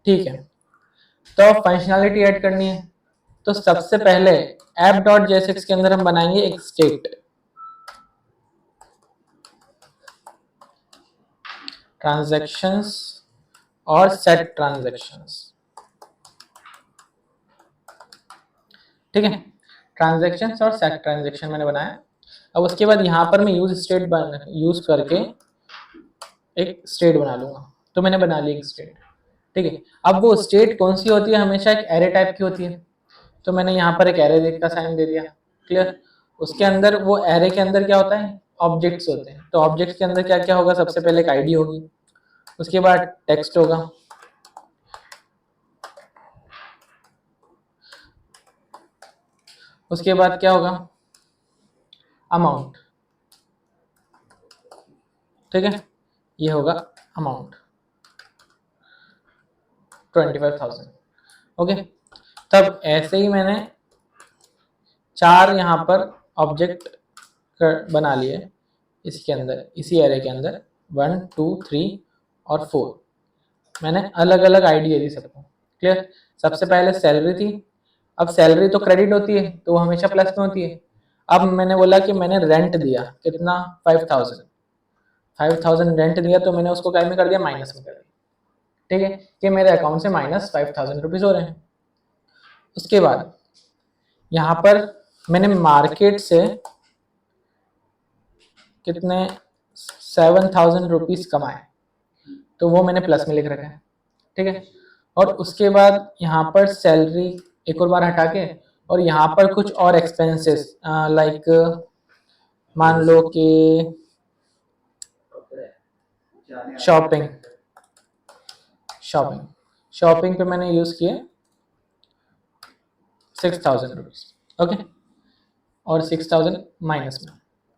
ठीक है, तो फंक्शनैलिटी ऐड करनी है। तो सबसे पहले app.jsx के अंदर हम बनाएंगे एक स्टेट, ट्रांजैक्शंस और सेट ट्रांजैक्शंस। ठीक है, ट्रांजैक्शंस और सेट ट्रांजैक्शन मैंने बनाया। अब उसके बाद यहाँ पर मैं यूज स्टेट यूज करके एक स्टेट बना लूंगा। तो मैंने बना ली एक स्टेट। ठीक है, अब वो स्टेट कौन सी होती है, हमेशा एक एरे टाइप की होती है। तो मैंने यहाँ पर एक एरे का साइन दे दिया। क्लियर। उसके अंदर, वो एरे के अंदर क्या होता है, ऑब्जेक्ट्स होते हैं। तो ऑब्जेक्ट्स के अंदर क्या क्या होगा, सबसे पहले एक आईडी होगी, उसके बाद टेक्स्ट होगा, उसके बाद क्या होगा, अमाउंट। ठीक है, ये होगा अमाउंट 25,000। ओके, तब ऐसे ही मैंने 4 यहाँ पर ऑब्जेक्ट बना लिए इसके अंदर, इसी एरे के अंदर 1 2 3 और 4 मैंने अलग अलग आईडी दे दी सबको। क्लियर। सबसे पहले सैलरी थी। अब सैलरी तो क्रेडिट होती है, तो वो हमेशा प्लस में होती है। अब मैंने बोला कि मैंने रेंट दिया कितना, 5,000 रेंट दिया, तो मैंने उसको क्या में कर दिया, माइनस में कर दिया। ठीक है, कि मेरे अकाउंट से -5,000 रुपीज हो रहे हैं। उसके बाद यहाँ पर मैंने मार्केट से कितने 7,000 रुपीज कमाए, तो वो मैंने प्लस में लिख रखा है। ठीक है, और उसके बाद यहाँ पर सैलरी एक और बार हटा के, और यहाँ पर कुछ और एक्सपेंसेस लाइक मान लो कि शॉपिंग शॉपिंग शॉपिंग पे मैंने यूज किए 6,000 रुपीज। ओके, और 6,000 माइनस में,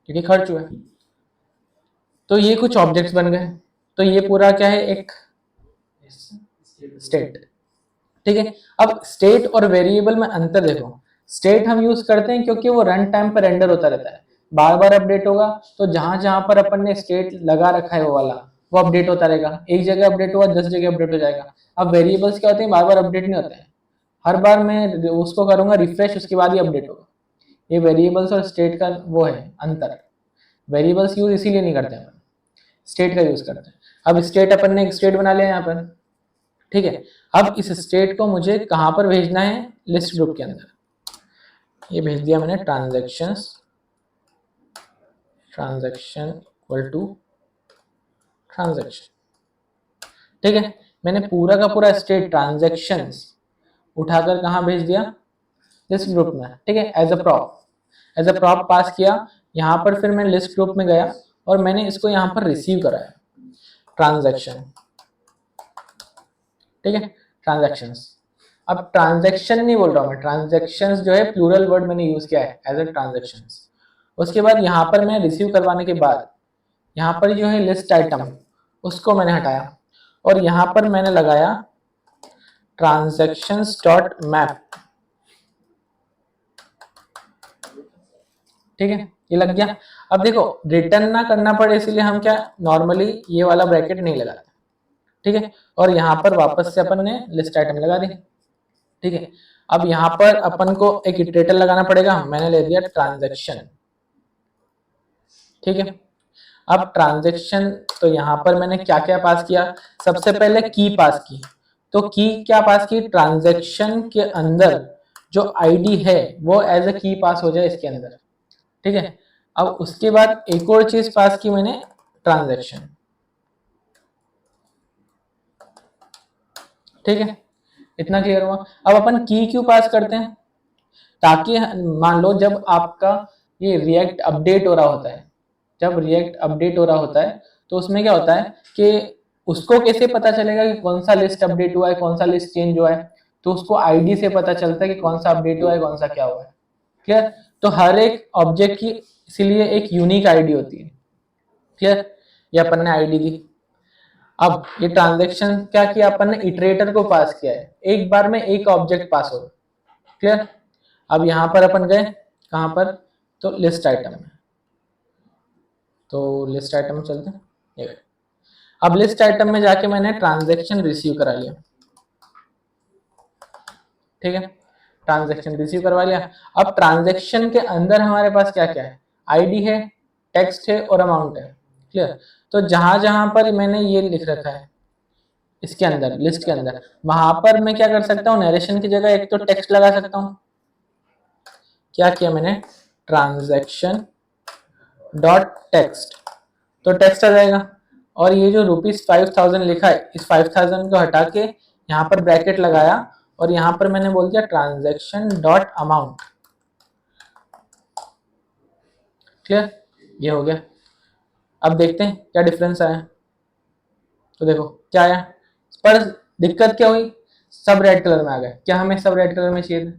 क्योंकि खर्च हुआ है। तो ये कुछ ऑब्जेक्ट्स बन गए। तो ये पूरा क्या है, एक स्टेट। ठीक है, अब स्टेट और वेरिएबल में अंतर देखो। स्टेट हम यूज करते हैं क्योंकि वो रन टाइम पर रेंडर होता रहता है, बार बार अपडेट होगा। तो जहां जहां पर अपन ने स्टेट लगा रखा है वो वाला, वो अपडेट होता रहेगा। एक जगह अपडेट हुआ 10 जगह अपडेट हो जाएगा। अब वेरिएबल्स क्या होते हैं, बार बार अपडेट नहीं होते हैं। हर बार मैं उसको करूंगा रिफ्रेश, उसके बाद ही अपडेट होगा। ये वेरिएबल्स और स्टेट का वो है अंतर। वेरिएबल्स यूज इसीलिए नहीं करते हैं, स्टेट का यूज करते हैं। अब स्टेट, अपन ने एक स्टेट बना लिया यहाँ पर। ठीक है, अब इस स्टेट को मुझे कहाँ पर भेजना है, लिस्ट ग्रुप के अंदर। ये भेज दिया मैंने, ट्रांजैक्शन इक्वल टू ट्रांजैक्शन। ठीक है, मैंने पूरा का पूरा स्टेट ट्रांजैक्शंस उठाकर कहाँ भेज दिया, लिस्ट ग्रुप में। ठीक है, एज अ प्रॉप पास किया। यहाँ पर फिर मैं लिस्ट ग्रुप में गया और मैंने इसको यहाँ पर रिसीव कराया, ट्रांजैक्शन। ठीक है, ट्रांजैक्शंस। अब ट्रांजैक्शन नहीं बोल रहा हूँ मैं, ट्रांजैक्शंस जो है प्लूरल वर्ड मैंने यूज किया है, एज अ ट्रांजैक्शंस। उसके बाद यहाँ पर मैं रिसीव करवाने के बाद यहाँ पर जो है लिस्ट आइटम, उसको मैंने हटाया और यहाँ पर मैंने लगाया ट्रांजैक्शंस डॉट मैप। ठीक है, ये लग गया। अब देखो, रिटर्न ना करना पड़े इसलिए हम क्या, नॉर्मली ये वाला ब्रैकेट नहीं लगाते। ठीक है, और यहाँ पर वापस से अपन ने लिस्ट आइटम लगा दी। ठीक है, अब यहाँ पर अपन को एक इटरेटर लगाना पड़ेगा, मैंने ले दिया ट्रांजैक्शन। ठीक है, अब ट्रांजैक्शन, तो यहाँ पर मैंने क्या क्या पास किया, सबसे पहले की पास की। तो की क्या पास की, ट्रांजैक्शन के अंदर जो आईडी है वो एज अ की पास हो जाए इसके अंदर। ठीक है, अब उसके बाद एक और चीज पास की मैंने, ट्रांजैक्शन। ठीक है, इतना क्लियर हुआ। अब अपन की क्यों पास करते हैं, ताकि मान लो जब आपका ये रिएक्ट अपडेट हो रहा होता है, जब रिएक्ट अपडेट हो रहा होता है तो उसमें क्या होता है कि उसको कैसे पता चलेगा कि कौन सा लिस्ट अपडेट हुआ है, कौन सा लिस्ट चेंज हुआ है। तो उसको आईडी से पता चलता है कि कौन सा अपडेट हुआ है, कौन सा क्या हुआ है। क्लियर। तो हर एक ऑब्जेक्ट की इसीलिए एक यूनिक आईडी होती है। क्लियर, ये अपन ने आईडी दी। अब ये ट्रांजैक्शन क्या किया अपन ने, इटरेटर को पास किया है, एक बार में एक ऑब्जेक्ट पास हो। क्लियर। अब यहाँ पर अपन गए कहाँ पर, तो लिस्ट आइटम में। तो लिस्ट आइटम में चलते हैं। अब लिस्ट आइटम में जाके मैंने ट्रांजैक्शन रिसीव करा लिया। ठीक है, ट्रांजैक्शन रिसीव करवा लिया। अब ट्रांजैक्शन के अंदर हमारे पास क्या क्या है, आईडी है, टेक्स्ट है और अमाउंट है। क्लियर। तो जहां जहां पर मैंने ये लिख रखा है इसके अंदर, लिस्ट के अंदर, वहां पर मैं क्या कर सकता हूँ, नरेशन की जगह एक तो टेक्स्ट लगा सकता हूँ। क्या किया मैंने, ट्रांजैक्शन डॉट टेक्स्ट, तो टेक्स्ट आ जाएगा। और ये जो ₹5000 लिखा है, इस 5000 को हटा के यहाँ पर ब्रैकेट लगाया और यहाँ पर मैंने बोल दिया ट्रांजैक्शन डॉट अमाउंट। क्लियर, ये हो गया। अब देखते हैं क्या डिफरेंस आया। तो देखो क्या आया, पर दिक्कत क्या हुई, सब रेड कलर में आ गए। क्या हमें सब रेड कलर में चाहिए थे,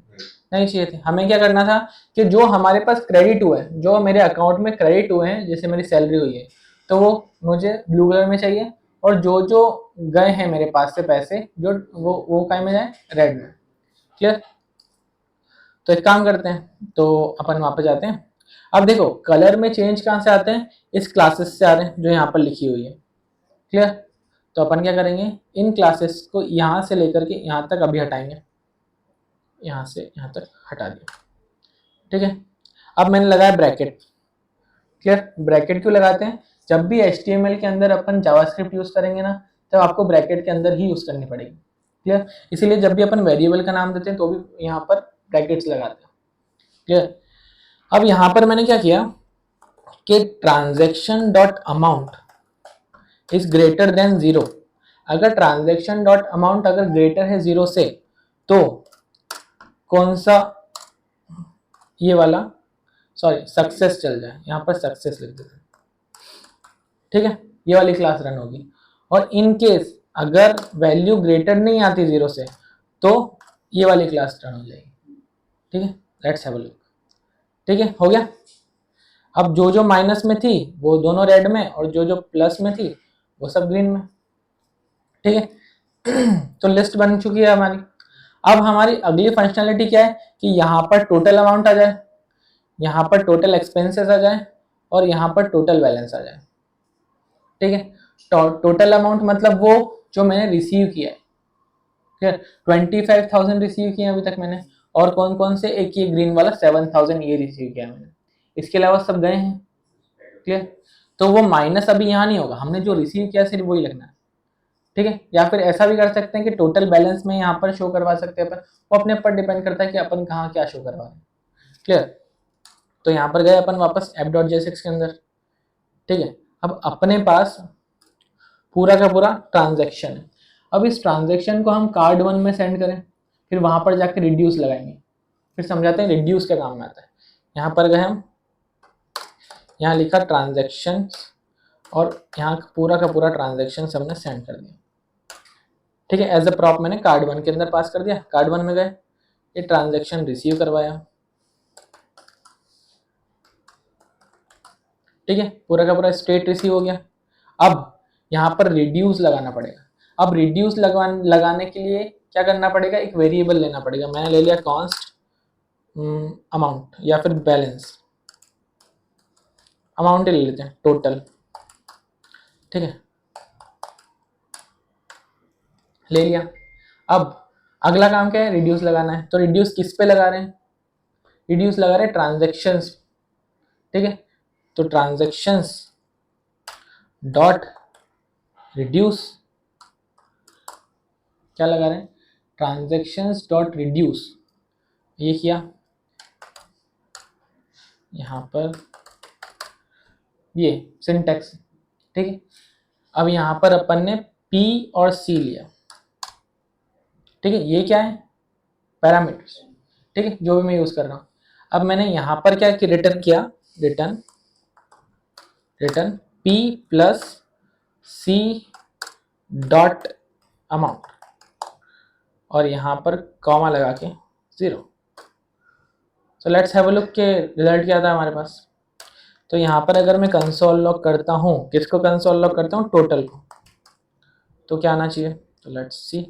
नहीं चाहिए थे। हमें क्या करना था कि जो हमारे पास क्रेडिट हुआ है, जो मेरे अकाउंट में क्रेडिट हुए हैं, जैसे मेरी सैलरी हुई है, तो वो मुझे ब्लू कलर में चाहिए, और जो जो गए हैं मेरे पास से पैसे, जो वो काय में जाए, रेड में। क्लियर। तो एक काम करते हैं, तो अपन वापस जाते हैं। अब देखो कलर में चेंज कहाँ से आते हैं, इस क्लासेस से आ रहे हैं जो यहाँ पर लिखी हुई है। क्लियर। तो अपन क्या करेंगे, इन क्लासेस को यहाँ से लेकर के यहाँ तक अभी हटाएंगे, यहाँ से यहाँ तक हटा दिया। ठीक है, अब मैंने लगाया ब्रैकेट। क्लियर, ब्रैकेट क्यों लगाते हैं, जब भी HTML के अंदर अपन जावास्क्रिप्ट यूज करेंगे ना, तब आपको ब्रैकेट के अंदर ही यूज करनी पड़ेगी। क्लियर, इसीलिए जब भी अपन वेरिएबल का नाम देते हैं तो भी यहाँ पर ब्रैकेट्स लगाते हैं। क्लियर। अब यहाँ पर मैंने क्या किया कि transaction dot amount is greater than 0। अगर ट्रांजैक्शन डॉट अमाउंट अगर ग्रेटर है 0 से, तो कौन सा, ये वाला, सॉरी सक्सेस चल जाए, यहाँ पर सक्सेस लिख देते हैं। ठीक है, ये वाली क्लास रन होगी। और इन केस अगर वैल्यू ग्रेटर नहीं आती 0 से, तो ये वाली क्लास रन हो जाएगी। ठीक है, लेट्स हैव अ लुक। ठीक है, हो गया। अब जो जो माइनस में थी वो दोनों रेड में, और जो जो प्लस में थी वो सब ग्रीन में। ठीक है, तो लिस्ट बन चुकी है हमारी। अब हमारी अगली फंक्शनलिटी क्या है कि यहाँ पर टोटल अमाउंट आ जाए, यहाँ पर टोटल एक्सपेंसेस आ जाए, और यहाँ पर टोटल बैलेंस आ जाए। ठीक है, टोटल अमाउंट मतलब वो जो मैंने रिसीव किया है। ठीक है, 25,000 रिसीव किए अभी तक मैंने, और कौन कौन से, एक ये ग्रीन वाला 7,000 ये रिसीव किया मैंने, इसके अलावा सब गए हैं। क्लियर, तो वो माइनस अभी यहाँ नहीं होगा, हमने जो रिसीव किया सिर्फ वही लगना है। ठीक है, या फिर ऐसा भी कर सकते हैं कि टोटल बैलेंस में यहाँ पर शो करवा सकते हैं अपन, वो अपने ऊपर डिपेंड करता है कि अपन कहाँ क्या शो करवा रहे हैं। क्लियर, तो यहाँ पर गए अपन वापस app.jsx के अंदर। ठीक है, अब अपने पास पूरा का पूरा ट्रांजैक्शन है। अब इस ट्रांजैक्शन को हम कार्ड 1 में सेंड करें, फिर वहां पर जाकर रिड्यूस लगाएंगे, फिर समझाते हैं रिड्यूस के काम में आता है। यहाँ पर गए हम, यहाँ लिखा ट्रांजैक्शन, और यहाँ पूरा का पूरा ट्रांजैक्शन हमने सेंड कर दिया। ठीक है, एज अ प्रॉप मैंने कार्ड 1 के अंदर पास कर दिया। कार्ड 1 में गए, ये ट्रांजैक्शन रिसीव करवाया। ठीक है, पूरा का पूरा स्टेट रिसीव हो गया। अब यहाँ पर रिड्यूस लगाना पड़ेगा। अब रिड्यूस लगाने के लिए क्या करना पड़ेगा, एक वेरिएबल लेना पड़ेगा। मैंने ले लिया कॉन्स्ट अमाउंट, या फिर बैलेंस अमाउंट ही ले लेते हैं, टोटल। ठीक है, ले लिया। अब अगला काम क्या है, रिड्यूस लगाना है। तो रिड्यूस किस पे लगा रहे हैं, रिड्यूस लगा रहे हैं ट्रांजैक्शंस। ठीक है, तो ट्रांजैक्शंस डॉट रिड्यूस, क्या लगा रहे हैं, ट्रांजैक्शंस डॉट रिड्यूस। ये किया, यहाँ पर ये सिंटैक्स। ठीक है, अब यहाँ पर अपन ने P और C लिया। ठीक है, ये क्या है, पैरामीटर्स। ठीक है, जो भी मैं यूज कर रहा हूँ। अब मैंने यहाँ पर क्या रिटर्न किया, return P plus C dot amount, और यहाँ पर कॉमा लगा के 0। सो लेट्स हैव अ लुक के रिजल्ट क्या था हमारे पास। तो यहाँ पर अगर मैं कंसोल लॉग करता हूँ, किसको कंसोल लॉग करता हूँ, टोटल को, तो क्या आना चाहिए। तो लेट्स सी,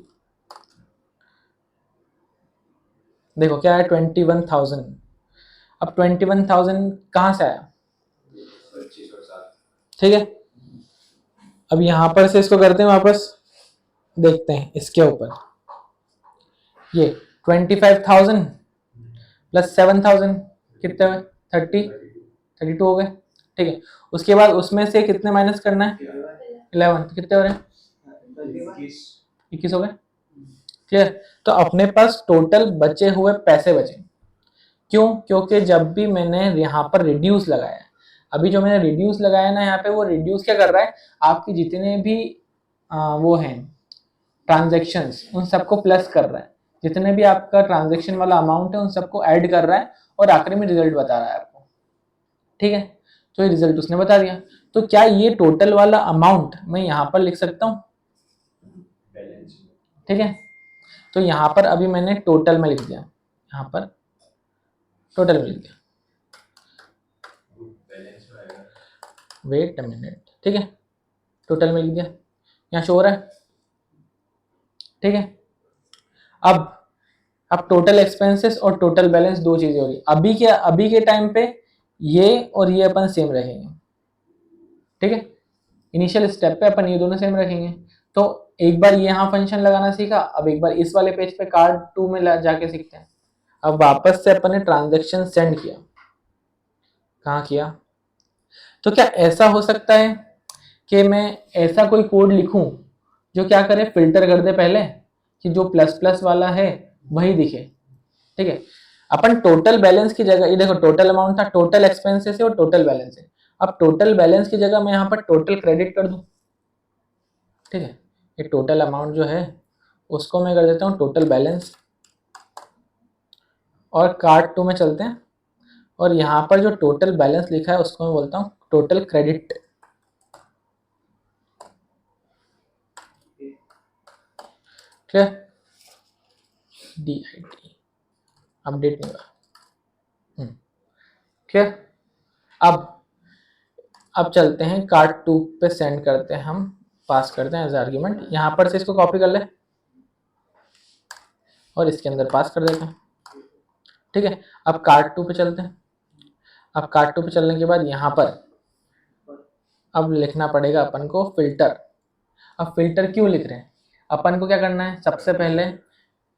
देखो क्या है, 21,000। अब 21,000 कहाँ से आया, ठीक है। अब यहाँ पर से इसको करते हैं वापस, देखते हैं इसके ऊपर, ये 25,000 प्लस 7,000 कितने हुए? 32 हो गए। ठीक है, उसके बाद उसमें से कितने माइनस करना है? 11, तो कितने हो रहे हैं? 21 हो गए। क्लियर? तो अपने पास टोटल बचे हुए पैसे बचे। क्यों? क्योंकि जब भी मैंने यहाँ पर रिड्यूस लगाया, अभी जो मैंने रिड्यूस लगाया ना यहाँ पे, वो रिड्यूस क्या कर रहा है, आपकी जितने भी वो हैं ट्रांजेक्शन्स, उन सबको प्लस कर रहा है। जितने भी आपका ट्रांजेक्शन वाला अमाउंट है उन सबको ऐड कर रहा है और आखिरी में रिजल्ट बता रहा है आपको। ठीक है, तो ये रिजल्ट उसने बता दिया। तो क्या ये टोटल वाला अमाउंट मैं यहाँ पर लिख सकता हूँ? ठीक है, तो यहाँ पर अभी मैंने टोटल में लिख दिया, यहाँ पर टोटल में लिख दिया। Wait a minute. ठीक है, टोटल में लिख दिया, यहाँ शो हो रहा है। ठीक है, अब टोटल एक्सपेंसेस और टोटल बैलेंस दो चीजें हो रही। अभी के टाइम पे ये और ये अपन सेम रखेंगे। ठीक है, इनिशियल स्टेप पे अपन ये दोनों सेम रखेंगे। तो एक बार यहाँ फंक्शन लगाना सीखा, अब एक बार इस वाले पेज पे कार्ड 2 में जाके सीखते हैं। अब वापस से अपन ने ट्रांजेक्शन सेंड किया, कहाँ किया? तो क्या ऐसा हो सकता है कि मैं ऐसा कोई कोड लिखूं जो क्या करे, फिल्टर कर दे पहले कि जो प्लस प्लस वाला है वही दिखे। ठीक है, अपन टोटल बैलेंस की जगह, ये देखो टोटल अमाउंट था, टोटल एक्सपेंसेस है और टोटल बैलेंस है। अब टोटल बैलेंस की जगह मैं यहाँ पर टोटल क्रेडिट कर दूं। ठीक है, ये टोटल अमाउंट जो है उसको मैं कर देता हूँ टोटल बैलेंस, और कार्ड 2 में चलते हैं, और यहाँ पर जो टोटल बैलेंस लिखा है उसको मैं बोलता हूँ टोटल क्रेडिट। ठीक है, DIT अपडेट नहीं हुआ। ठीक है, अब चलते हैं कार्ड 2 पे, सेंड करते हैं, हम पास करते हैं एज आर्ग्यूमेंट। यहाँ पर से इसको कॉपी कर ले और इसके अंदर पास कर देते हैं। ठीक है, अब कार्ड 2 पे चलते हैं। अब कार्ड 2 पे चलने के बाद यहाँ पर अब लिखना पड़ेगा अपन को फिल्टर। अब फिल्टर क्यों लिख रहे हैं? अपन को क्या करना है, सबसे पहले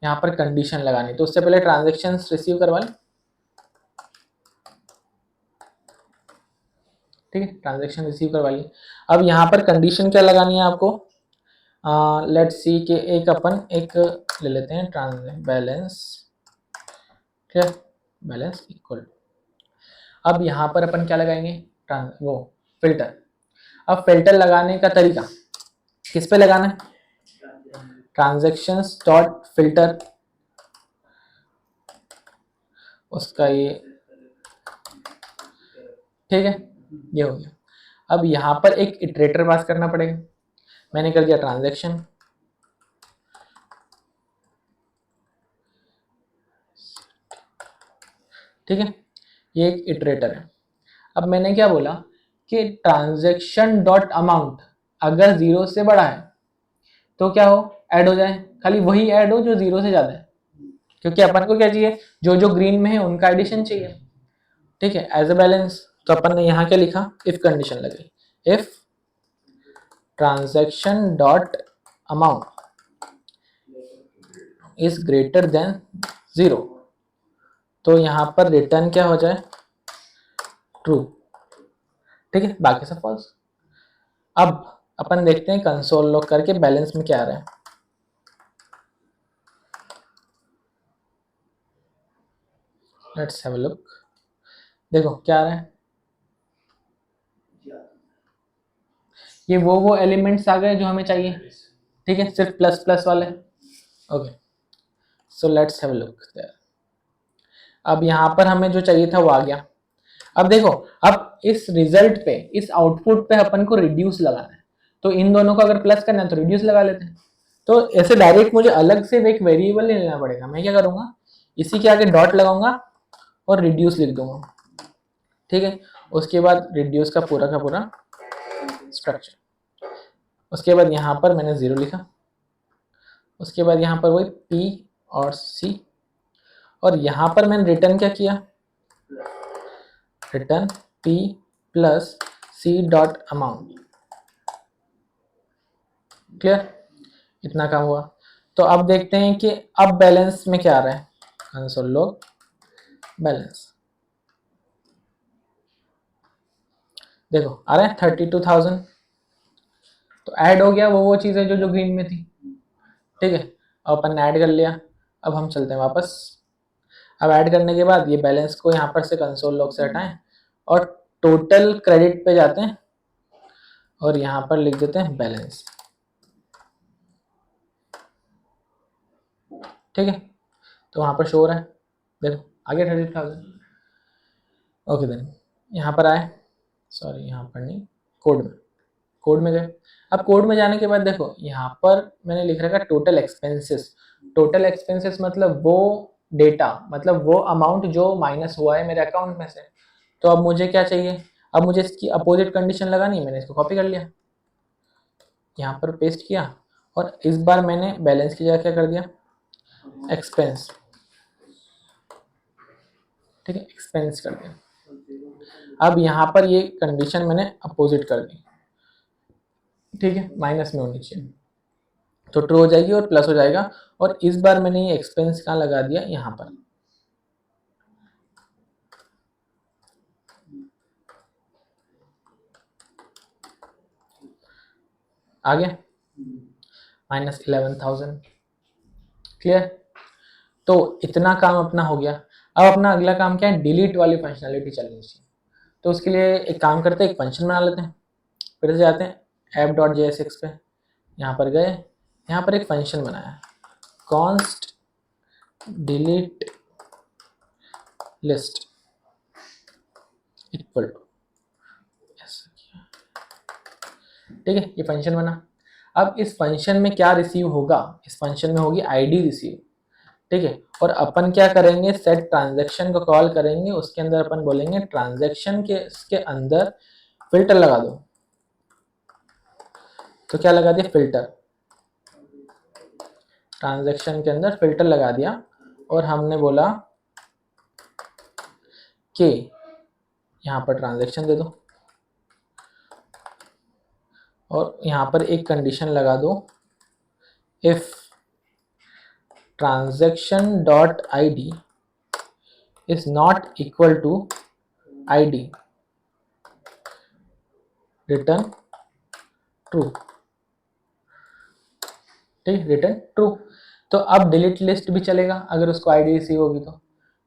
यहाँ पर कंडीशन लगानी। तो उससे पहले ट्रांजेक्शन रिसीव करवा लें। ठीक है, ट्रांजेक्शन रिसीव करवा ली। अब यहाँ पर कंडीशन क्या लगानी है आपको? लेट्स सी के एक अपन एक ले लेते हैं बैलेंस। ठीक है, बैलेंस इक्वल। अब यहाँ पर अपन क्या लगाएंगे? वो फिल्टर। अब फिल्टर लगाने का तरीका किस पे लगाना है? ट्रांजेक्शंस डॉट फिल्टर, उसका ये। ठीक है, ये हो गया। अब यहाँ पर एक इटरेटर पास करना पड़ेगा। मैंने कर दिया ट्रांजेक्शन। ठीक है, ये एक इटरेटर है। अब मैंने क्या बोला कि ट्रांजेक्शन डॉट अमाउंट अगर 0 से बड़ा है तो क्या हो, ऐड हो जाए। खाली वही ऐड हो जो 0 से ज्यादा है, क्योंकि अपन को क्या चाहिए, जो जो ग्रीन में है उनका एडिशन चाहिए। ठीक है, एज अ बैलेंस। तो अपन ने यहाँ क्या लिखा, इफ कंडीशन लगी, if transaction dot amount is greater than 0, तो यहाँ पर रिटर्न क्या हो जाए, ट्रू। ठीक है, बाकी सब फॉल्स। अब अपन देखते हैं कंसोल लॉग करके बैलेंस में क्या आ रहा है। Let's have a look. देखो क्या आ रहा है, ये वो एलिमेंट्स आ गए जो हमें चाहिए। ठीक है, सिर्फ प्लस प्लस वाले। Okay, so let's have a look there. अब यहाँ पर हमें जो चाहिए था वो आ गया। अब देखो, अब इस रिजल्ट पे, इस आउटपुट पे अपन को रिड्यूस लगाना है। तो इन दोनों को अगर प्लस करना है तो रिड्यूस लगा लेते हैं। तो ऐसे डायरेक्ट मुझे अलग से एक वेरिएबल नहीं लेना पड़ेगा। मैं क्या करूंगा, इसी के आगे डॉट लगाऊंगा और रिड्यूस लिख दूंगा। ठीक है, उसके बाद रिड्यूस का पूरा स्ट्रक्चर। उसके बाद यहाँ पर मैंने 0 लिखा। उसके बाद यहाँ पर वही P और C, और यहाँ पर मैंने रिटर्न क्या किया, return P plus C dot amount. Clear, इतना काम हुआ। तो अब देखते हैं कि अब बैलेंस में क्या आ रहा है, कंसोल लॉग बैलेंस। देखो आ रहा है 32,000, तो ऐड हो गया वो चीज़ें जो ग्रीन में थी। ठीक है, अब अपन ने ऐड कर लिया। अब हम चलते हैं वापस। अब ऐड करने के बाद ये बैलेंस को यहाँ पर से कंसोल लॉग से हटाएं और टोटल क्रेडिट पे जाते हैं और यहाँ पर लिख देते हैं बैलेंस। ठीक है, तो वहाँ पर शो हो रहा है, देखो आ गया 32,000। ओके देन यहाँ पर आए, सॉरी यहाँ पर नहीं, कोड में गए। अब कोड में जाने के बाद देखो यहाँ पर मैंने लिख रखा टोटल एक्सपेंसेस। टोटल एक्सपेंसेस मतलब वो डेटा, मतलब वो अमाउंट जो माइनस हुआ है मेरे अकाउंट में से। तो अब मुझे क्या चाहिए, अब मुझे इसकी अपोजिट कंडीशन लगानी है। मैंने इसको कॉपी कर लिया, यहाँ पर पेस्ट किया और इस बार मैंने बैलेंस की जगह क्या कर दिया, एक्सपेंस। ठीक है, एक्सपेंस कर दिया। अब यहाँ पर ये कंडीशन मैंने अपोजिट कर दी। ठीक है, माइनस में होनी चाहिए, तो ट्रू हो जाएगी और प्लस हो जाएगा। और इस बार मैंने ये एक्सपेंस कहाँ लगा दिया, यहाँ पर। आ गया -11,000। क्लियर, तो इतना काम अपना हो गया। अब अपना अगला काम क्या है, डिलीट वाली फंक्शनलिटी चलनी चाहिए। तो उसके लिए एक काम करते हैं, एक फंक्शन बना लेते हैं। फिर से जाते हैं app.jsx पे, यहाँ पर गए, यहाँ पर एक फंक्शन बनाया const delete list equal to, ठीक है, ये फंक्शन बना। अब इस फंक्शन में क्या रिसीव होगा, इस फंक्शन में होगी आईडी रिसीव। ठीक है, और अपन क्या करेंगे, सेट ट्रांजैक्शन को कॉल करेंगे, उसके अंदर अपन बोलेंगे ट्रांजैक्शन के इसके अंदर फिल्टर लगा दो। तो क्या लगा दिया, फिल्टर, ट्रांजैक्शन के अंदर फिल्टर लगा दिया। और हमने बोला कि यहाँ पर ट्रांजैक्शन दे दो और यहाँ पर एक कंडीशन लगा दो, if transaction dot id is not equal to id return true। ठीक, रिटर्न ट्रू। तो अब डिलीट लिस्ट भी चलेगा अगर उसको आईडी रिसीव होगी तो।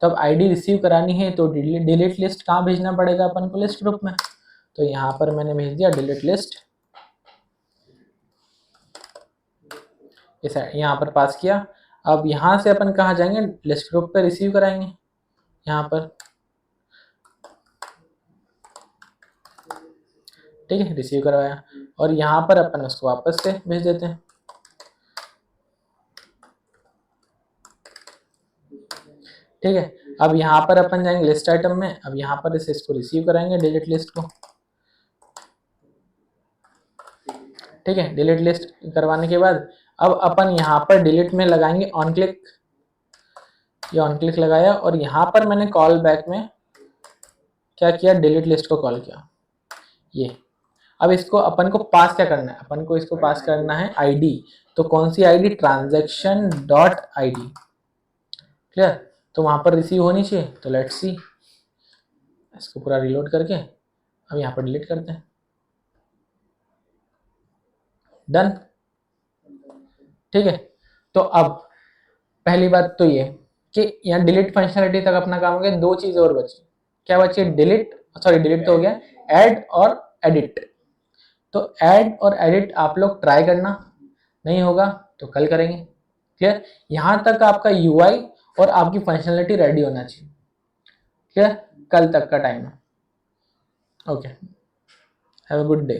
अब आईडी रिसीव करानी है तो डिलीट लिस्ट कहाँ भेजना पड़ेगा अपन को, लिस्ट ग्रुप में। तो यहाँ पर मैंने भेज दिया डिलीट लिस्ट, इस यहाँ पर पास किया। अब यहाँ से अपन कहाँ जाएंगे, लिस्ट ग्रुप पे रिसीव कराएंगे, यहाँ पर। ठीक है, रिसीव करवाया और यहाँ पर अपन उसको वापस से भेज देते हैं। ठीक है, अब यहाँ पर अपन जाएंगे लिस्ट आइटम में, अब यहाँ पर इसको रिसीव कराएंगे डिलीट लिस्ट को। ठीक है, डिलीट लिस्ट करवाने के बाद अब अपन यहाँ पर डिलीट में लगाएंगे ऑन क्लिक। ये ऑन क्लिक लगाया और यहाँ पर मैंने कॉल बैक में क्या किया, डिलीट लिस्ट को कॉल किया। ये अब इसको अपन को पास क्या करना है, अपन को इसको पास करना है आईडी। तो कौन सी ID, transaction dot ID. Clear, तो वहां पर रिसीव होनी चाहिए। तो लेट्स सी, इसको पूरा रिलोड करके अब यहाँ पर डिलीट करते हैं। डन। ठीक है, तो अब पहली बात तो ये कि यहाँ डिलीट फंक्शनलिटी तक अपना काम हो गया। दो चीज और बची, क्या बची, डिलीट, सॉरी डिलीट तो हो गया, ऐड और एडिट। तो ऐड और एडिट आप लोग ट्राई करना, नहीं होगा तो कल करेंगे। क्लियर, यहाँ तक आपका यूआई और आपकी फंक्शनलिटी रेडी होना चाहिए। क्लियर, कल तक का टाइम है। Okay, have a good day.